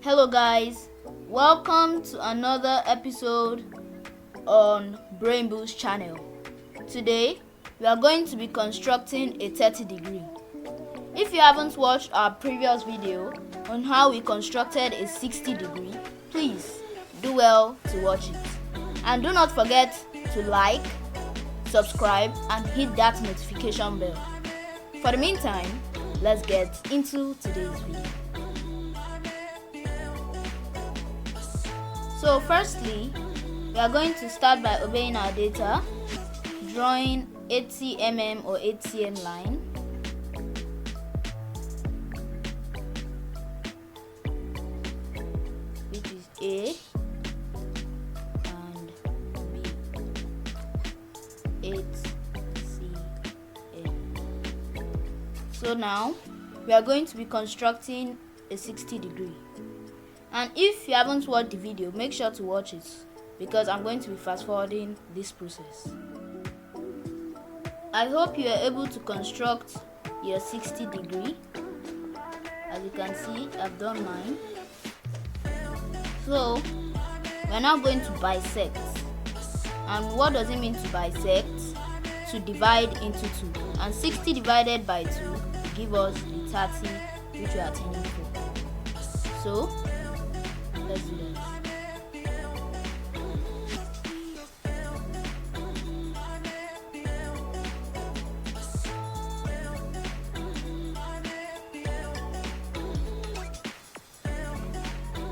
Hello guys, welcome to another episode on Brain Boost channel. Today we are going to be constructing a 30 degree. If you haven't watched our previous video on how we constructed a 60 degree, please do well to watch it. And do not forget to like, subscribe and hit that notification bell. For the meantime, let's get into today's video. So firstly, we are going to start by obeying our data, drawing 80 mm or 8 cm line. Which is A and B. 8 cm. So now we are going to be constructing a 60 degree. And if you haven't watched the video, make sure to watch it because I'm going to be fast forwarding this process. I hope you are able to construct your 60 degree. As you can see, I've done mine. So we're now going to bisect. And what does it mean to bisect? To divide into 2. And 60 divided by 2 give us the 30 which we are attending for. So let's do that.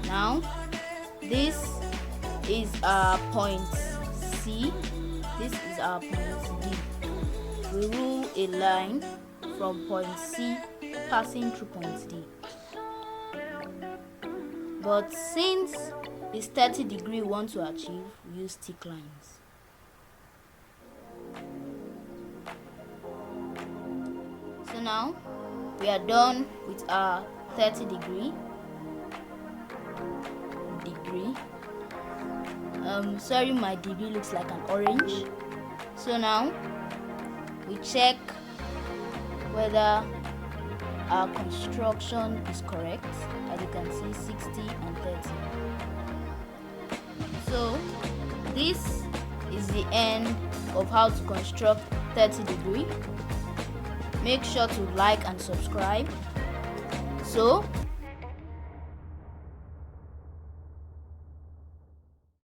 Now, this is our point C. This is our point D. We rule a line from point C passing through point D. But since it's 30 degree we want to achieve, we use thick lines. So now we are done with our 30 degree. Sorry, my degree looks like an orange. So now we check whether our construction is correct. As you can see, 60 and 30. So this is the end of how to construct 30 degree. Make sure to like and subscribe. So